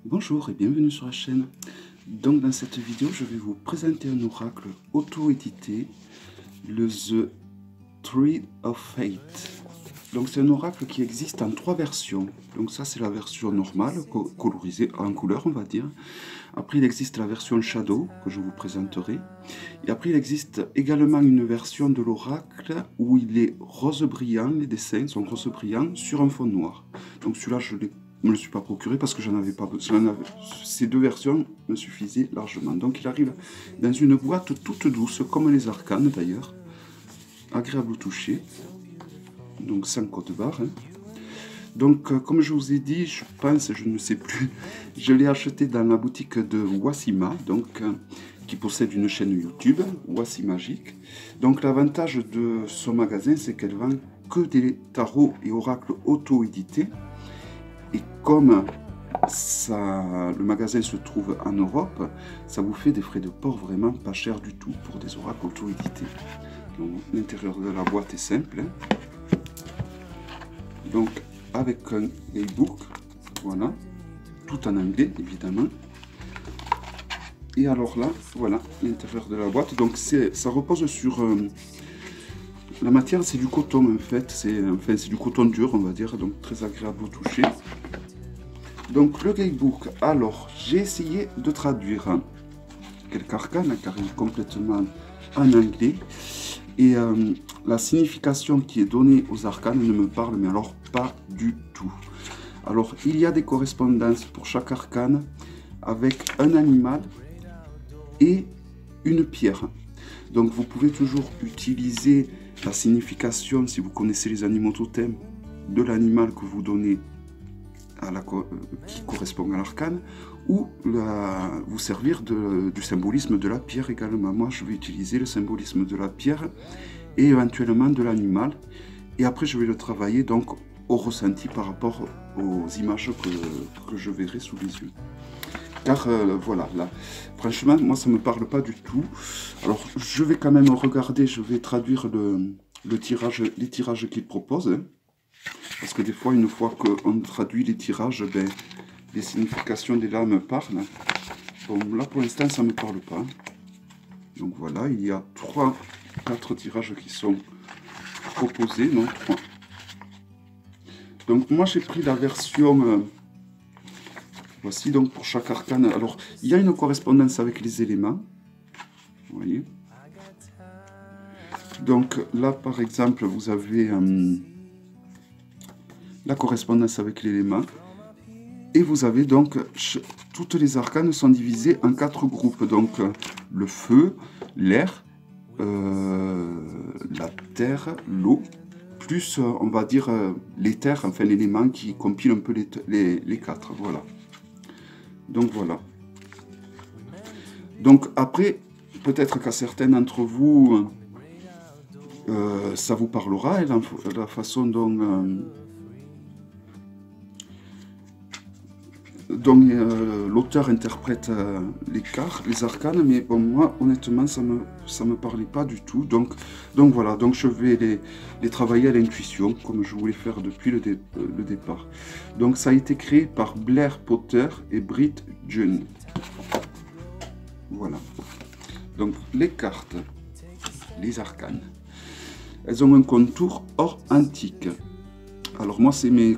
Bonjour et bienvenue sur la chaîne. Donc dans cette vidéo, je vais vous présenter un oracle auto-édité, le The Tree of Fate. Donc c'est un oracle qui existe en 3 versions. Donc ça c'est la version normale, colorisée en couleur on va dire. Après il existe la version Shadow que je vous présenterai. Et après il existe également une version de l'oracle où il est rose brillant, les dessins sont rose brillant sur un fond noir. Donc celui-là je ne me le suis pas procuré parce que j'en avais pas besoin. Ces 2 versions me suffisaient largement. Donc il arrive dans une boîte toute douce, comme les arcanes d'ailleurs, agréable au toucher, donc sans code barre. Donc comme je vous ai dit, je pense, je ne sais plus, je l'ai acheté dans la boutique de Wassima, donc qui possède une chaîne YouTube, Wassimagic. Donc l'avantage de son magasin, c'est qu'elle vend que des tarots et oracles auto-édités. Et comme le magasin se trouve en Europe, ça vous fait des frais de port vraiment pas chers du tout pour des oracles auto-édités. L'intérieur de la boîte est simple. Donc avec un e-book, voilà, tout en anglais évidemment. Et alors là, voilà l'intérieur de la boîte. Donc ça repose sur la matière, c'est du coton en fait, c'est du coton dur on va dire, donc très agréable au toucher. Donc le guidebook, alors j'ai essayé de traduire quelques arcanes car il est complètement en anglais et la signification qui est donnée aux arcanes ne me parle mais alors pas du tout. Alors il y a des correspondances pour chaque arcane avec un animal et une pierre. Donc vous pouvez toujours utiliser la signification, si vous connaissez les animaux totems, de l'animal que vous donnez qui correspond à l'arcane, ou vous servir du symbolisme de la pierre également. Moi je vais utiliser le symbolisme de la pierre et éventuellement de l'animal, et après je vais le travailler donc au ressenti par rapport aux images que je verrai sous les yeux. Car voilà, là, franchement, moi ça me parle pas du tout. Alors je vais quand même regarder, je vais traduire les tirages qu'il propose. Hein. Parce que des fois, une fois qu'on traduit les tirages, ben, les significations des lames parlent. Bon, là pour l'instant, ça ne me parle pas. Donc voilà, il y a 4 tirages qui sont proposés, non 3. Donc moi j'ai pris la version... voici donc pour chaque arcane. Alors, il y a une correspondance avec les éléments. Vous voyez. Donc là, par exemple, vous avez... la correspondance avec l'élément, et vous avez donc toutes les arcanes sont divisées en 4 groupes, donc le feu, l'air, la terre, l'eau, plus on va dire l'éther, enfin l'élément qui compile un peu les 4, voilà. Donc voilà. Donc après, peut-être qu'à certains d'entre vous, ça vous parlera, et la façon dont... Donc l'auteur interprète les arcanes, mais bon, moi honnêtement ça me parlait pas du tout. Donc voilà, donc je vais les travailler à l'intuition comme je voulais faire depuis le départ. Donc ça a été créé par Blair Potter et Britt June. Voilà. Donc les cartes, les arcanes, elles ont un contour hors antique. Alors moi c'est mes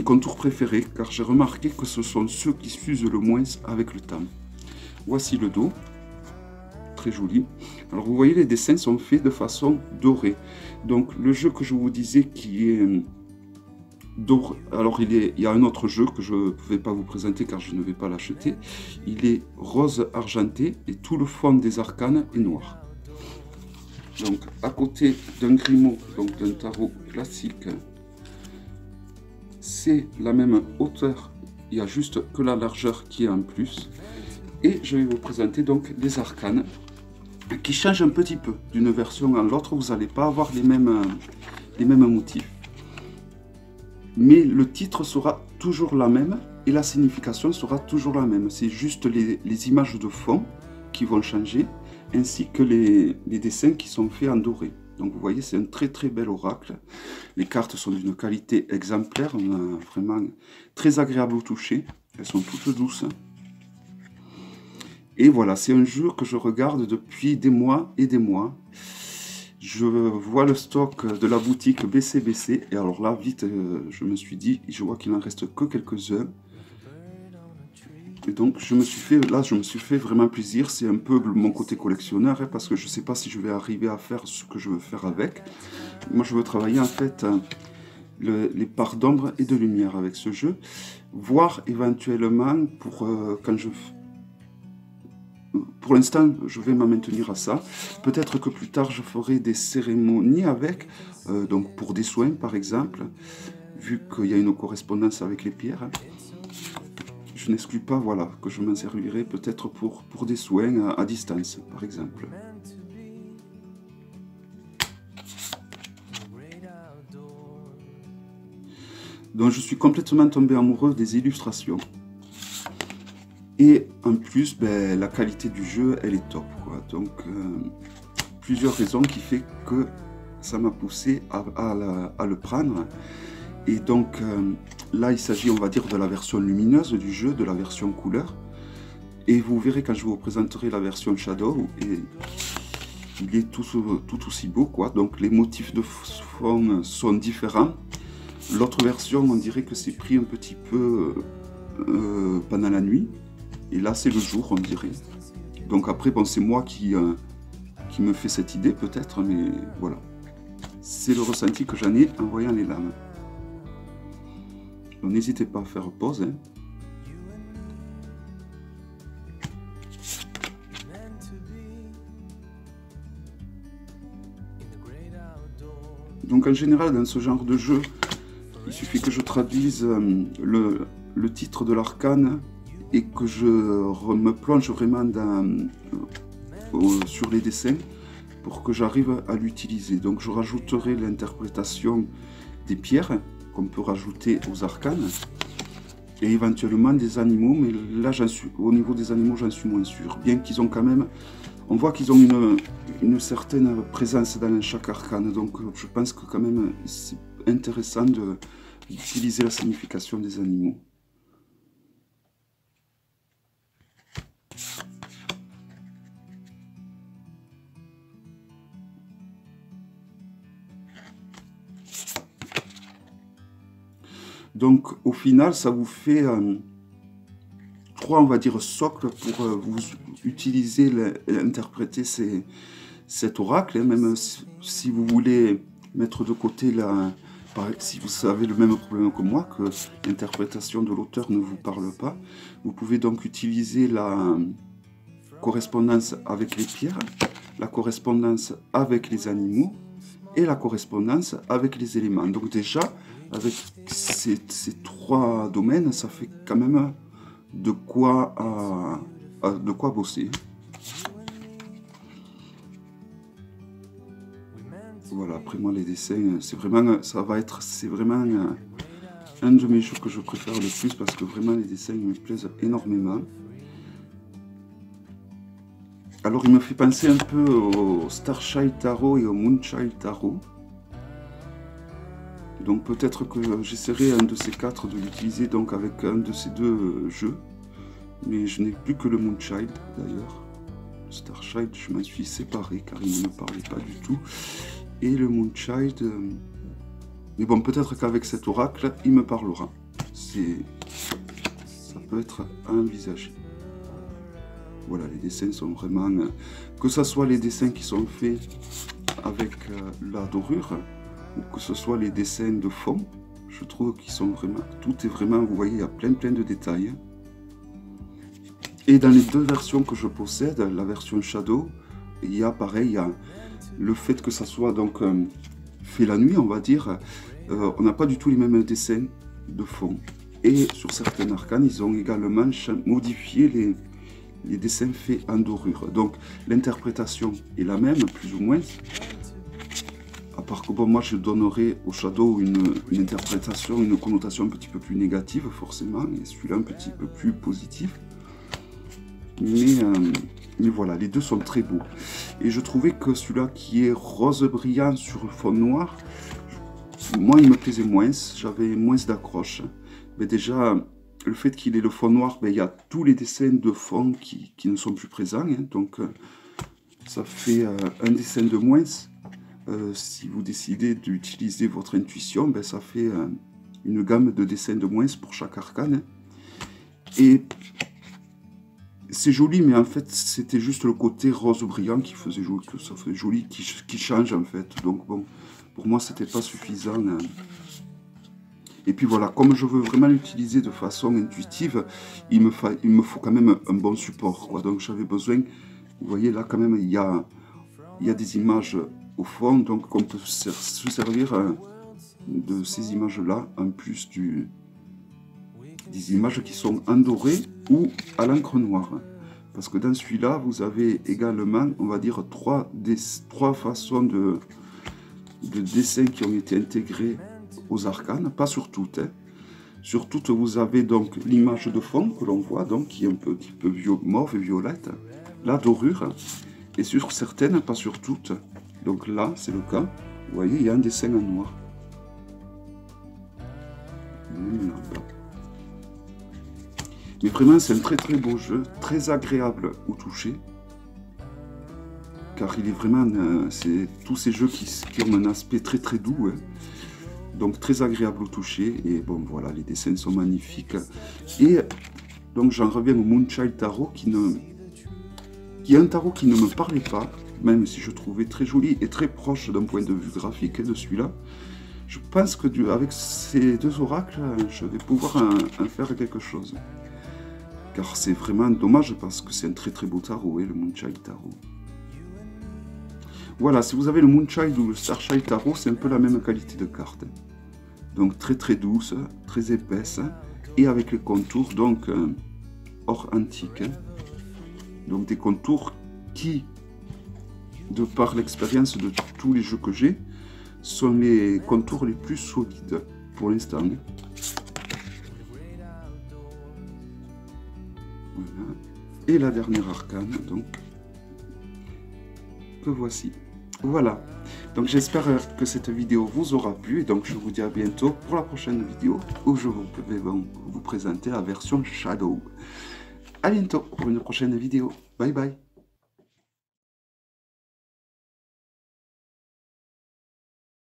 contours préférés, car j'ai remarqué que ce sont ceux qui s'usent le moins avec le temps. Voici le dos, très joli. Alors vous voyez, les dessins sont faits de façon dorée. Donc le jeu que je vous disais qui est doré, alors il y a un autre jeu que je ne vais pas vous présenter car je ne vais pas l'acheter. Il est rose argenté et tout le fond des arcanes est noir. Donc à côté d'un Grimaud, donc d'un tarot classique, c'est la même hauteur, il y a juste que la largeur qui est en plus. Et je vais vous présenter donc les arcanes qui changent un petit peu d'une version à l'autre. Vous n'allez pas avoir les mêmes motifs, mais le titre sera toujours la même et la signification sera toujours la même. C'est juste les images de fond qui vont changer, ainsi que les dessins qui sont faits en doré. Donc vous voyez, c'est un très très bel oracle. Les cartes sont d'une qualité exemplaire, vraiment très agréable au toucher. Elles sont toutes douces. Et voilà, c'est un jeu que je regarde depuis des mois et des mois. Je vois le stock de la boutique baisser. Et alors là, vite, je me suis dit, je vois qu'il n'en reste que quelques-uns. Et donc, je me suis fait vraiment plaisir. C'est un peu mon côté collectionneur, hein, parce que je ne sais pas si je vais arriver à faire ce que je veux faire avec. Moi, je veux travailler en fait les parts d'ombre et de lumière avec ce jeu. Voire éventuellement, pour l'instant, je vais m'en maintenir à ça. Peut-être que plus tard, je ferai des cérémonies avec, donc pour des soins par exemple, vu qu'il y a une correspondance avec les pierres. Je n'exclus pas, voilà, que je m'en servirai peut-être pour des soins à distance, par exemple. Donc je suis complètement tombé amoureux des illustrations. Et en plus, ben, la qualité du jeu, elle est top, quoi. Donc, plusieurs raisons qui fait que ça m'a poussé à le prendre. Et donc, là, il s'agit, on va dire, de la version lumineuse du jeu, de la version couleur. Et vous verrez quand je vous présenterai la version Shadow, et il est tout aussi beau, quoi. Donc, les motifs de fond sont différents. L'autre version, on dirait que c'est pris un petit peu pendant la nuit. Et là, c'est le jour, on dirait. Donc après, bon, c'est moi qui me fait cette idée, peut-être, mais voilà. C'est le ressenti que j'en ai en voyant les lames. Donc n'hésitez pas à faire pause. Hein. Donc en général, dans ce genre de jeu, il suffit que je traduise le titre de l'arcane et que je me plonge vraiment sur les dessins pour que j'arrive à l'utiliser. Donc je rajouterai l'interprétation des pierres qu'on peut rajouter aux arcanes et éventuellement des animaux, mais là au niveau des animaux j'en suis moins sûr, bien qu'ils ont quand même, on voit qu'ils ont une certaine présence dans chaque arcane, donc je pense que quand même c'est intéressant d'utiliser la signification des animaux. Donc au final, ça vous fait 3, on va dire, socles pour vous utiliser, interpréter cet oracle. Même si vous voulez mettre de côté si vous avez le même problème que moi, que l'interprétation de l'auteur ne vous parle pas, vous pouvez donc utiliser la correspondance avec les pierres, la correspondance avec les animaux et la correspondance avec les éléments. Donc déjà, avec ces 3 domaines, ça fait quand même de quoi bosser. Voilà, après moi les dessins, c'est vraiment un de mes jeux que je préfère le plus parce que vraiment les dessins me plaisent énormément. Alors il me fait penser un peu au Starchild Tarot et au Moonchild Tarot. Donc peut-être que j'essaierai un de ces 4 de l'utiliser donc avec un de ces 2 jeux. Mais je n'ai plus que le Moonchild d'ailleurs. Starchild, je m'en suis séparé car il ne me parlait pas du tout. Et le Moonchild... mais bon, peut-être qu'avec cet oracle, il me parlera. Ça peut être à envisager. Voilà, les dessins sont vraiment... que ce soit les dessins qui sont faits avec la dorure, ou que ce soit les dessins de fond, je trouve qu'ils sont vraiment... Tout est vraiment, vous voyez, il y a plein de détails. Et dans les 2 versions que je possède, la version Shadow, il y a pareil, il y a le fait que ça soit donc fait la nuit, on va dire, on n'a pas du tout les mêmes dessins de fond. Et sur certains arcanes, ils ont également modifié les dessins faits en dorure. Donc l'interprétation est la même, plus ou moins. À part que bon, moi je donnerai au Shadow une interprétation, une connotation un petit peu plus négative forcément, et celui-là un petit peu plus positif. Mais voilà, les 2 sont très beaux. Et je trouvais que celui-là qui est rose brillant sur fond noir, moi il me plaisait moins, j'avais moins d'accroche. Mais déjà, le fait qu'il ait le fond noir, ben, il y a tous les dessins de fond qui ne sont plus présents. Hein, donc ça fait un dessin de moins. Si vous décidez d'utiliser votre intuition, ben, ça fait une gamme de dessins de moins pour chaque arcane. Hein. Et c'est joli, mais en fait, c'était juste le côté rose brillant qui faisait joli, que ça fait joli, qui change en fait. Donc bon, pour moi, c'était pas suffisant. Hein. Et puis voilà, comme je veux vraiment l'utiliser de façon intuitive, il me faut quand même un bon support, quoi. Donc j'avais besoin, vous voyez là quand même, il y a des images au fond, donc on peut se servir de ces images-là, en plus des images qui sont en doré ou à l'encre noire. Parce que dans celui-là, vous avez également, on va dire, trois façons de dessins qui ont été intégrés aux arcanes, pas sur toutes. Hein. Sur toutes, vous avez donc l'image de fond que l'on voit, donc qui est un petit peu mauve et violette, la dorure, et sur certaines, pas sur toutes. Donc là, c'est le cas. Vous voyez, il y a un dessin en noir. Mais vraiment, c'est un très très beau jeu, très agréable au toucher. Car il est vraiment, c'est tous ces jeux qui ont un aspect très très doux. Hein. Donc très agréable au toucher, et bon voilà, les dessins sont magnifiques. Et donc j'en reviens au Moonchild Tarot, qui est un tarot qui ne me parlait pas, même si je trouvais très joli et très proche d'un point de vue graphique de celui-là. Je pense que avec ces deux oracles, je vais pouvoir en faire quelque chose. Car c'est vraiment dommage parce que c'est un très très beau tarot, le Moonchild Tarot. Voilà, si vous avez le Moonchild ou le Starchild Tarot, c'est un peu la même qualité de carte. Donc très très douce, très épaisse, et avec les contours donc or antique. Donc des contours qui, de par l'expérience de tous les jeux que j'ai, sont les contours les plus solides pour l'instant. Voilà. Et la dernière arcane, donc, que voici. Voilà, donc j'espère que cette vidéo vous aura plu, et donc je vous dis à bientôt pour la prochaine vidéo où je vais vous présenter la version Shadow. À bientôt pour une prochaine vidéo, bye bye.